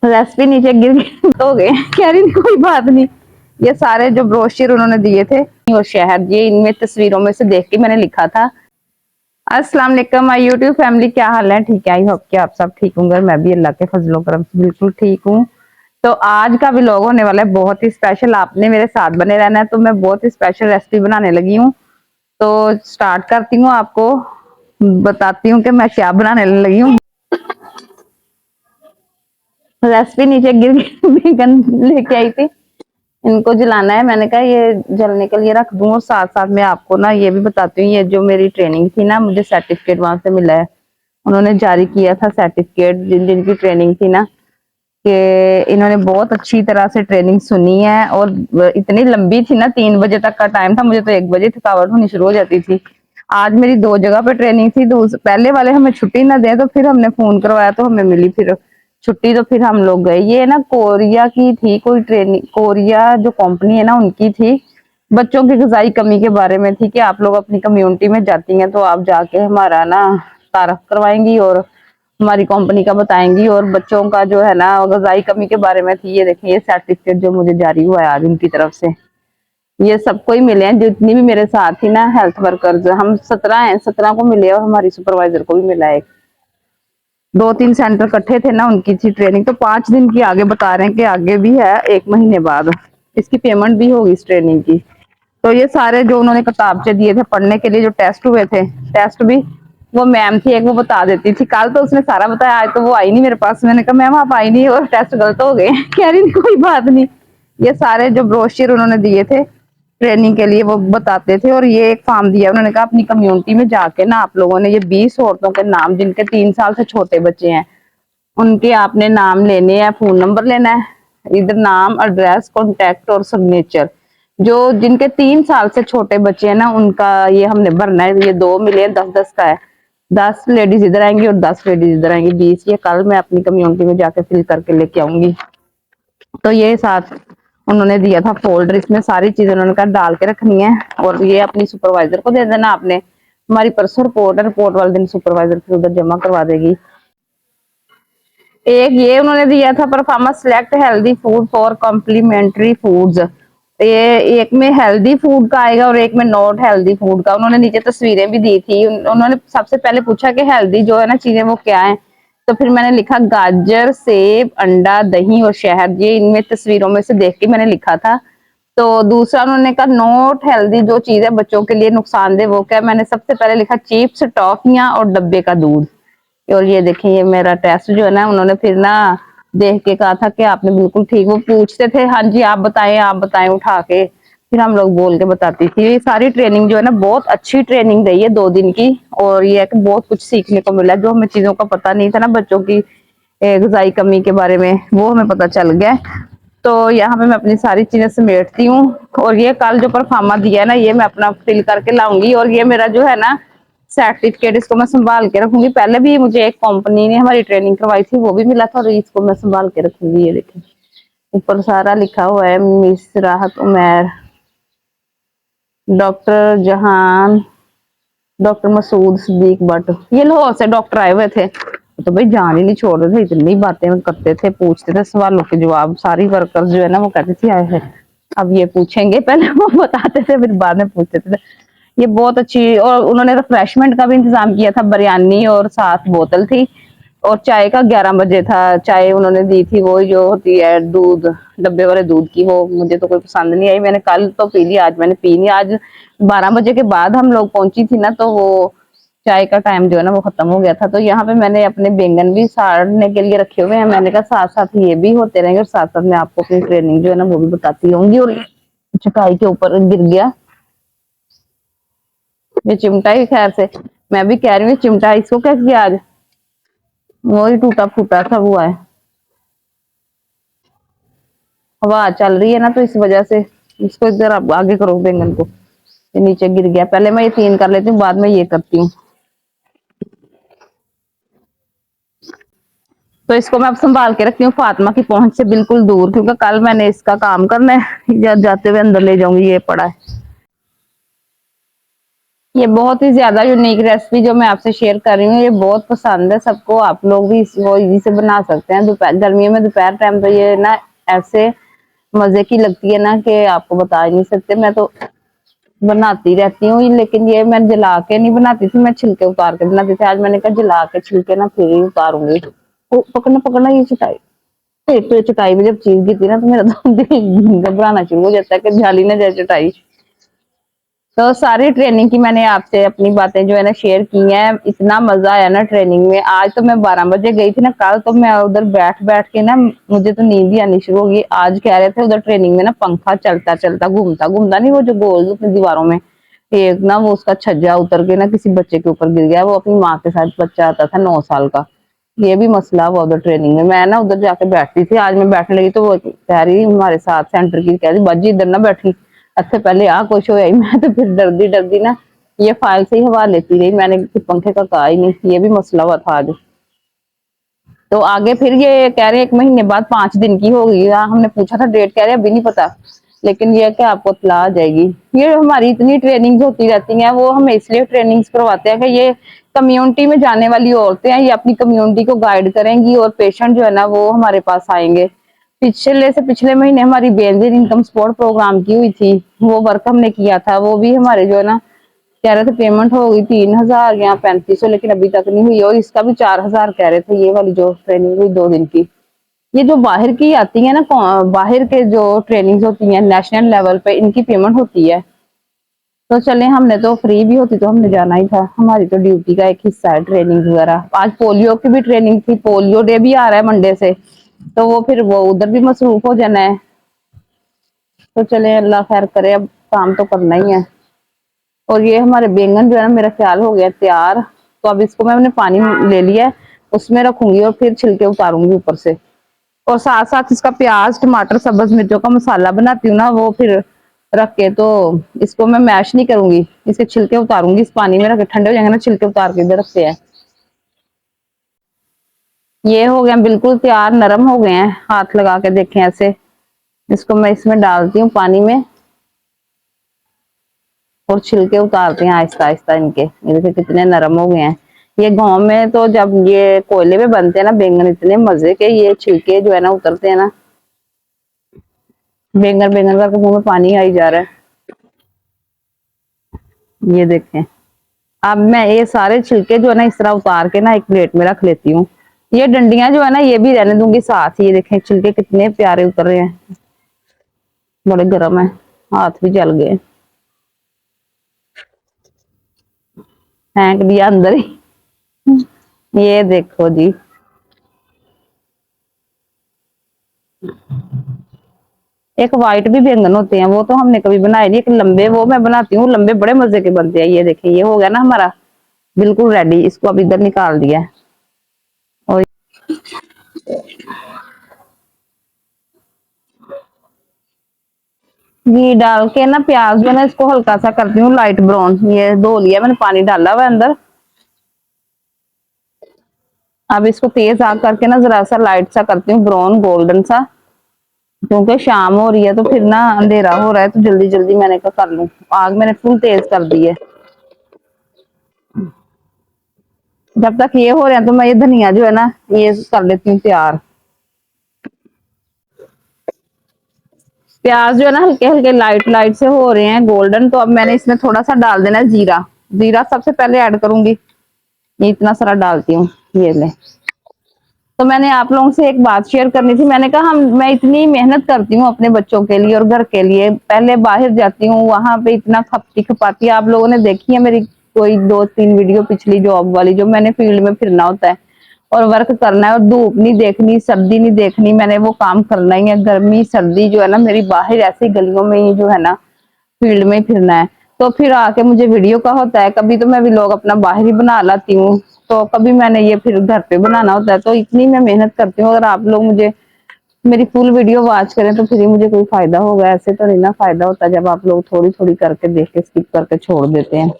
Recipe नीचे गिर हो गए। कह रही कोई बात नहीं। ये सारे जो ब्रोशर उन्होंने दिए थे और शहर, ये इनमें तस्वीरों में से देख के मैंने लिखा था। अस्सलाम वालेकुम माय यूट्यूब फैमिली, क्या हाल है? ठीक है, आई होप कि आप सब ठीक होंगे। मैं भी अल्लाह के फजलो करम से बिल्कुल ठीक हूँ। तो आज का व्लॉग होने वाला है बहुत ही स्पेशल। आपने मेरे साथ बने रहना है। तो मैं बहुत ही स्पेशल रेसिपी बनाने लगी हूँ। तो स्टार्ट करती हूँ, आपको बताती हूँ कि मैं क्या बनाने लगी हूँ। रेसिपी नीचे गिर बैगन लेके आई थी, इनको जलाना है। मैंने कहा ये जलने के लिए रख दूं। और साथ साथ मैं आपको ना ये भी बताती हूँ, ये जो मेरी ट्रेनिंग थी ना, मुझे सर्टिफिकेट वहां से मिला है। उन्होंने जारी किया था सर्टिफिकेट, जिन जिन की ट्रेनिंग थी ना, कि इन्होंने बहुत अच्छी तरह से ट्रेनिंग सुनी है। और इतनी लंबी थी ना, 3 बजे तक का टाइम था। मुझे तो 1 बजे थकावट होनी शुरू हो जाती थी। आज मेरी 2 जगह पे ट्रेनिंग थी। पहले वाले हमें छुट्टी ना दें, तो फिर हमने फोन करवाया तो हमें मिली फिर छुट्टी। तो फिर हम लोग गए। ये ना कोरिया की थी कोई ट्रेनिंग, कोरिया जो कंपनी है ना उनकी थी। बच्चों की ग़िज़ाई कमी के बारे में थी कि आप लोग अपनी कम्युनिटी में जाती हैं तो आप जाके हमारा ना तारफ करवाएंगी और हमारी कंपनी का बताएंगी। और बच्चों का जो है ना ग़िज़ाई कमी के बारे में थी। ये देखिए, ये सर्टिफिकेट जो मुझे जारी हुआ है आज उनकी तरफ से, ये सबको ही मिले हैं जितनी भी मेरे साथ थी ना हेल्थ वर्कर्स। हम 17 हैं, 17 को मिले और हमारी सुपरवाइजर को भी मिला है। 2-3 सेंटर इकट्ठे थे ना, उनकी थी ट्रेनिंग। तो 5 दिन की आगे बता रहे हैं कि आगे भी है, 1 महीने बाद इसकी पेमेंट भी होगी इस ट्रेनिंग की। तो ये सारे जो उन्होंने किताबचे दिए थे पढ़ने के लिए, जो टेस्ट हुए थे, टेस्ट भी वो मैम थी एक, वो बता देती थी। कल तो उसने सारा बताया, आज तो वो आई नहीं मेरे पास। मैंने कहा मैम आप आई नहीं और टेस्ट गलत हो गए। कह रही कोई बात नहीं। ये सारे जो ब्रोशर उन्होंने दिए थे ट्रेनिंग के लिए वो बताते थे। और ये एक फॉर्म दिया उन्होंने कहा अपनी कम्युनिटी में जाके ना आप लोगों ने ये 20 औरतों के नाम, जिनके 3 साल से छोटे बच्चे हैं, उनके आपने नाम लेने हैं, फोन नंबर लेना है, इधर नाम, एड्रेस, कॉन्टेक्ट और सिग्नेचर। जो जिनके 3 साल से छोटे बच्चे हैं ना उनका ये हमने भरना है। ये 2 मिलियन 10-10 का है। 10 लेडीज इधर आएंगी और 10 लेडीज इधर आएंगी, 20। ये कल मैं अपनी कम्युनिटी में जाके फिल करके लेके आऊंगी। तो ये साथ उन्होंने दिया था फोल्डर, इसमें सारी चीजें उन्होंने कहा डाल के रखनी है। और ये अपनी सुपरवाइजर को दे देना आपने। हमारी परसों रिपोर्ट है, रिपोर्ट वाले दिन सुपरवाइजर फिर उधर जमा करवा देगी। एक ये उन्होंने दिया था performance select healthy food for complementary foods. ये एक में हेल्दी फूड का आएगा और एक में नॉट हेल्दी फूड का। उन्होंने नीचे तस्वीरें भी दी थी। उन्होंने सबसे पहले पूछा कि हेल्दी जो है ना चीजें वो क्या है। तो फिर मैंने लिखा गाजर, सेब, अंडा, दही और शहद। ये इनमें तस्वीरों में से देख के मैंने लिखा था। तो दूसरा उन्होंने कहा नॉट हेल्दी जो चीज है बच्चों के लिए नुकसानदेह, वो क्या? मैंने सबसे पहले लिखा चिप्स, टॉफियां और डब्बे का दूध। और ये देखें, ये मेरा टेस्ट जो है ना, उन्होंने फिर ना देख के कहा था कि आपने बिल्कुल ठीक। वो पूछते थे हाँ जी आप बताएं, आप बताएं, उठा के फिर हम लोग बोल के बताती थी। ये सारी ट्रेनिंग जो है ना बहुत अच्छी ट्रेनिंग रही है 2 दिन की। और ये है कि बहुत कुछ सीखने को मिला। जो हमें चीजों का पता नहीं था ना बच्चों की ग़िज़ाई कमी के बारे में, वो हमें पता चल गया। तो यहाँ पे मैं अपनी सारी चीजें समेटती हूँ। और ये कल जो परफार्मा दिया है ना, ये मैं अपना फिल करके लाऊंगी। और ये मेरा जो है ना सर्टिफिकेट, इसको मैं संभाल के रखूंगी। पहले भी मुझे एक कंपनी ने हमारी ट्रेनिंग करवाई थी, वो भी मिला था। और इसको मैं संभाल के रखूंगी। ये देखिए ऊपर सारा लिखा हुआ है, मिस राहत उमैर, डॉक्टर जहान, डॉक्टर मसूद सिद्दीक भट्ट। ये लाहौर से डॉक्टर आए हुए थे। तो भाई जान ही नहीं छोड़ रहे थे, इतनी बातें करते थे, पूछते थे सवालों के जवाब। सारी वर्कर्स जो है ना वो कहती थी आए हैं अब ये पूछेंगे, पहले वो बताते थे फिर बाद में पूछते थे। ये बहुत अच्छी। और उन्होंने रिफ्रेशमेंट का भी इंतजाम किया था, बिरयानी और साथ बोतल थी। और चाय का 11 बजे था। चाय उन्होंने दी थी वो जो होती है दूध, डब्बे वाले दूध की। वो मुझे तो कोई पसंद नहीं आई, मैंने कल तो पी ली, आज मैंने पी नहीं। आज 12 बजे के बाद हम लोग पहुंची थी ना, तो वो चाय का टाइम जो है ना वो खत्म हो गया था। तो यहाँ पे मैंने अपने बैंगन भी साड़ने के लिए रखे हुए हैं। मैंने कहा साथ साथ ये भी होते रहेंगे और साथ साथ मैं आपको अपनी ट्रेनिंग जो है ना वो भी बताती रहूंगी। और चटाई के ऊपर गिर गया ये चिमटा ही। खैर से मैं भी कह रही हूँ चिमटा इसको क्या किया आज, वो ही टूटा फूटा सा हुआ है। हवा चल रही है ना तो इस वजह से इसको इधर आप आगे करो बैंगन को। ये नीचे गिर गया। पहले मैं ये 3 कर लेती हूँ, बाद में ये करती हूँ। तो इसको मैं अब संभाल के रखती हूँ फातिमा की पहुंच से बिल्कुल दूर, क्योंकि कल मैंने इसका काम करना है। जाते हुए अंदर ले जाऊंगी, ये पड़ा है। ये बहुत ही ज्यादा यूनिक रेसिपी जो मैं आपसे शेयर कर रही हूँ, ये बहुत पसंद है सबको। आप लोग भी इसको इजी से बना सकते हैं। दोपहर गर्मियों में दोपहर टाइम तो ये ना ऐसे मजे की लगती है ना कि आपको बता ही नहीं सकते। मैं तो बनाती रहती हूँ, लेकिन ये मैं जला के नहीं बनाती थी, मैं छिलके उतार के बनाती थी। आज मैंने कहा जला के छिलके ना फिर ही उतारूंगी। पकड़ना पकड़ना ये चटाई, एक तो चटाई में जब चीज गिरती ना तो मेरा तो दिल घबराना शुरू हो जाता है कि जाली ना जाए चटाई। तो सारी ट्रेनिंग की मैंने आपसे अपनी बातें जो है ना शेयर की हैं। इतना मजा आया ना ट्रेनिंग में। आज तो मैं 12 बजे गई थी ना, कल तो मैं उधर बैठ बैठ के ना मुझे तो नींद ही आनी शुरू हो गई। आज कह रहे थे उधर ट्रेनिंग में ना पंखा चलता चलता घूमता घूमता नहीं, वो जो गोल अपनी दीवारों में एक ना वो उसका छज्जा उतर के ना किसी बच्चे के ऊपर गिर गया। वो अपनी माँ के साथ बच्चा आता था 9 साल का। ये भी मसला हुआ उधर ट्रेनिंग में। मैं ना उधर जाके बैठती थी, आज मैं बैठने लगी तो वो कह रही हमारे साथ सेंटर की कह रही बाजी इधर ना बैठी, अच्छा पहले आ कुछ हो। मैं तो फिर डरदी डरदी ना ये फाइल से ही हवा लेती रही, मैंने पंखे का कहा ही नहीं। ये भी मसला हुआ था आज। तो आगे फिर ये कह रहे 1 महीने बाद 5 दिन की होगी। हमने पूछा था डेट, कह रहे अभी नहीं पता, लेकिन ये क्या आपको इत्तला आ जाएगी। ये हमारी इतनी ट्रेनिंग्स होती रहती हैं, वो हमें इसलिए ट्रेनिंग्स करवाते हैं कि ये कम्युनिटी में जाने वाली औरतें हैं, ये अपनी कम्युनिटी को गाइड करेंगी और पेशेंट जो है ना वो हमारे पास आएंगे। पिछले से पिछले महीने हमारी बेनजीर इनकम सपोर्ट प्रोग्राम की हुई थी, वो वर्क हमने किया था। वो भी हमारे जो है ना कह रहे थे पेमेंट हो गई 3,000 या 3500, लेकिन अभी तक नहीं हुई। और इसका भी 4,000 कह रहे थे, ये वाली जो ट्रेनिंग हुई 2 दिन की। ये जो बाहर की आती है ना, बाहर के जो ट्रेनिंग होती है नेशनल लेवल पे, इनकी पेमेंट होती है। तो चले, हमने तो फ्री भी होती तो हमने जाना ही था, हमारी तो ड्यूटी का एक हिस्सा है ट्रेनिंग वगैरह। आज पोलियो की भी ट्रेनिंग थी, पोलियो डे भी आ रहा है मंडे से, तो वो फिर वो उधर भी मसरूफ हो जाना है। तो चले अल्लाह खैर करे, अब काम तो करना ही है। और ये हमारे बैंगन जो है ना मेरा ख्याल हो गया तैयार। तो अब इसको मैंने पानी ले लिया है, उसमें रखूंगी और फिर छिलके उतारूंगी ऊपर से। और साथ साथ इसका प्याज टमाटर सब्ज मिर्चों का मसाला बनाती हूँ ना, वो फिर रख के तो इसको मैं मैश नहीं करूंगी, इसके छिलके उतारूंगी। इस पानी में रख के ठंडे हो जाएंगे ना, छिलके उतार के इधर रखते हैं। ये हो गया बिल्कुल तैयार, नरम हो गए हैं, हाथ लगा के देखें ऐसे। इसको मैं इसमें डालती हूँ पानी में और छिलके उतारते हैं आहिस्ता आहिस्ता इनके। ये देखिए कितने नरम हो गए हैं। ये गांव में तो जब ये कोयले पे बनते हैं ना बैंगन, इतने मजे के ये छिलके जो है ना उतरते हैं ना। बैंगन बैंगन का मुंह में पानी आई जा रहा है। ये देखें, अब मैं ये सारे छिलके जो है ना इस तरह उतार के ना एक प्लेट में रख लेती हूँ। ये डंडियां जो है ना ये भी रहने दूंगी साथ ही। ये देखें छिलके कितने प्यारे उतर रहे हैं, बड़े गर्म है, हाथ भी जल गए। फेंक दिया अंदर ही। ये देखो जी, एक वाइट भी बैंगन होते हैं, वो तो हमने कभी बनाए नहीं। एक लंबे वो मैं बनाती हूँ, लंबे बड़े मजे के बनते हैं। ये देखिए ये हो गया ना हमारा बिल्कुल रेडी। इसको अब इधर निकाल दिया है। और घी डाल के ना प्याज जो है ना इसको हल्का सा करती हूँ लाइट ब्राउन। ये धो लिया मैंने, पानी डाला हुआ अंदर। अब इसको तेज आग करके ना जरा सा लाइट सा करती हूँ ब्राउन गोल्डन सा, क्योंकि शाम हो रही है तो फिर ना अंधेरा हो रहा है, तो जल्दी जल्दी मैंने कहा कर लूं। आग मैंने फुल तेज कर दी है। जब तक ये हो रहे हैं तो मैं ये धनिया जो है ना ये कर लेती हूँ तैयार। प्याज जो है ना हल्के हल्के लाइट लाइट से हो रहे हैं गोल्डन, तो अब मैंने इसमें थोड़ा सा डाल देना है जीरा। जीरा सबसे पहले ऐड करूंगी, ये इतना सारा डालती हूँ। ये ले। तो मैंने आप लोगों से एक बात शेयर करनी थी। मैंने कहा हम मैं इतनी मेहनत करती हूँ अपने बच्चों के लिए और घर के लिए, पहले बाहर जाती हूँ वहां पे इतना खपती खपाती। आप लोगों ने देखी है मेरी कोई 2-3 वीडियो पिछली जॉब वाली, जो मैंने फील्ड में फिरना होता है और वर्क करना है और धूप नहीं देखनी सर्दी नहीं देखनी, मैंने वो काम करना ही है। गर्मी सर्दी जो है ना मेरी बाहर ऐसी गलियों में ही जो है ना फील्ड में फिरना है। तो फिर आके मुझे वीडियो का होता है, कभी तो मैं व्लॉग अपना बाहर ही बना लाती हूँ, तो कभी मैंने ये फिर घर पे बनाना होता है। तो इतनी मैं मेहनत करती हूँ, अगर आप लोग मुझे मेरी फुल वीडियो वॉच करें तो फिर ही मुझे कोई फायदा होगा। ऐसे तो नहीं ना फायदा होता जब आप लोग थोड़ी थोड़ी करके देख के स्किप करके छोड़ देते हैं।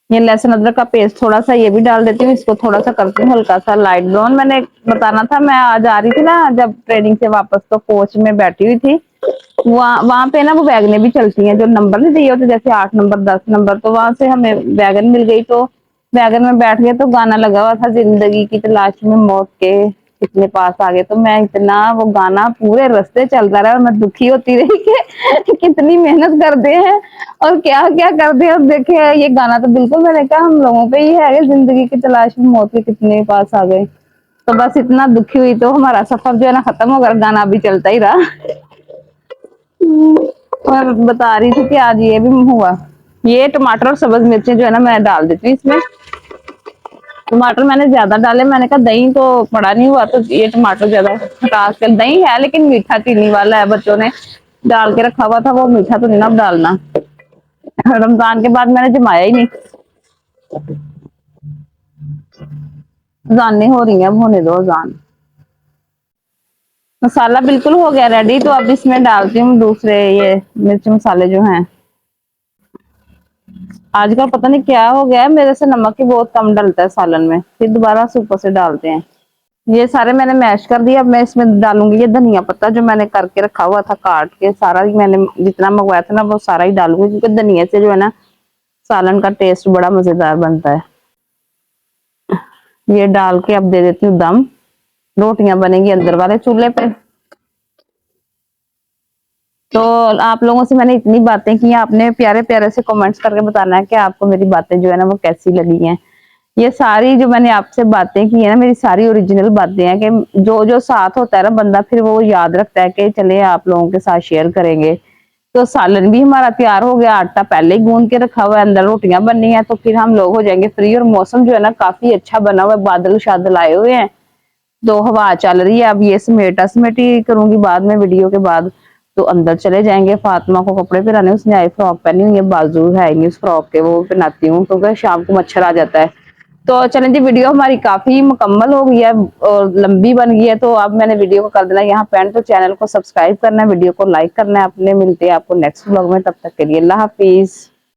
ये लहसुन अदरक का पेस्ट थोड़ा सा ये भी डाल देती हूँ, इसको थोड़ा सा करती हूँ हल्का सा लाइट ब्राउन। मैंने बताना था, मैं आज आ रही थी ना जब ट्रेनिंग से वापस, तो कोच में बैठी हुई थी वहाँ वहाँ पे ना वो वैगनें भी चलती हैं, जो नंबर नहीं दिए होते जैसे 8 नंबर 10 नंबर, तो वहां से हमें वैगन मिल गई। तो वैगन में बैठ गए तो गाना लगा हुआ था, जिंदगी की तलाश में मौत के कितने पास आ गए। तो मैं इतना वो गाना पूरे रास्ते चलता रहा और मैं दुखी होती रही कि कितनी मेहनत करते हैं और क्या क्या करते हैं। और देखे ये गाना तो बिल्कुल मैंने कहा हम लोगों पे ही है, जिंदगी की तलाश में मौत के कितने पास आ गए। तो बस इतना दुखी हुई, तो हमारा सफर जो है ना खत्म हो गया, गाना अभी चलता ही रहा। और बता रही थी कि आज ये भी हुआ। ये टमाटर और सब्ज मिर्चें जो है ना मैं डाल देती हूँ इसमें। टमाटर मैंने ज्यादा डाले, मैंने कहा दही तो पड़ा नहीं हुआ, तो ये टमाटर ज्यादा खटास कर, दही है लेकिन मीठा चीनी वाला है, बच्चों ने डाल के रखा हुआ था, वो मीठा तो नहीं ना अब डालना। रमजान के बाद मैंने जमाया ही नहीं। जाने हो रही है, अब होने दो जान। मसाला बिल्कुल हो गया रेडी, तो अब इसमें डालती हूँ दूसरे ये मिर्च मसाले जो हैं। आजकल पता नहीं क्या हो गया है, मेरे से नमक ही बहुत कम डलता है सालन में, फिर दोबारा से ऊपर से डालते हैं। ये सारे मैंने मैश कर दिया। अब मैं इसमें डालूंगी ये धनिया पत्ता जो मैंने करके रखा हुआ था, काट के सारा ही मैंने जितना मंगवाया था ना वो सारा ही डालूंगी, क्योंकि धनिया से जो है ना सालन का टेस्ट बड़ा मजेदार बनता है। ये डाल के अब दे देती हूँ दम। रोटियां बनेंगी अंदर वाले चूल्हे पे। तो आप लोगों से मैंने इतनी बातें की, आपने प्यारे प्यारे से कमेंट्स करके बताना है कि आपको मेरी बातें जो है ना वो कैसी लगी हैं। ये सारी जो मैंने आपसे बातें की है ना, मेरी सारी ओरिजिनल बातें हैं, कि जो जो साथ होता है ना बंदा फिर वो याद रखता है कि चले आप लोगों के साथ शेयर करेंगे। तो सालन भी हमारा तैयार हो गया, आटा पहले ही गूंद के रखा हुआ है, अंदर रोटियां बननी है, तो फिर हम लोग हो जाएंगे फ्री। और मौसम जो है ना काफी अच्छा बना हुआ है, बादल शादल आए हुए हैं, तो हवा चल रही है। अब ये समेटा समेटी करूंगी बाद में वीडियो के बाद। तो अंदर चले जाएंगे, फातिमा को कपड़े पहनाने, उसने आई फ्रॉक पहनी हुई है, बाजू है नहीं उस फ्रॉक के, वो पहनाती हूँ क्योंकि शाम को मच्छर आ जाता है। तो चलें जी, वीडियो हमारी काफी मुकम्मल हो गई है और लंबी बन गई है, तो अब मैंने वीडियो को कर देना यहाँ पे एंड। तो चैनल को सब्सक्राइब करना है, वीडियो को लाइक करना है। अपने मिलते हैं आपको नेक्स्ट व्लॉग में, तब तक के लिए अल्लाह हाफिज।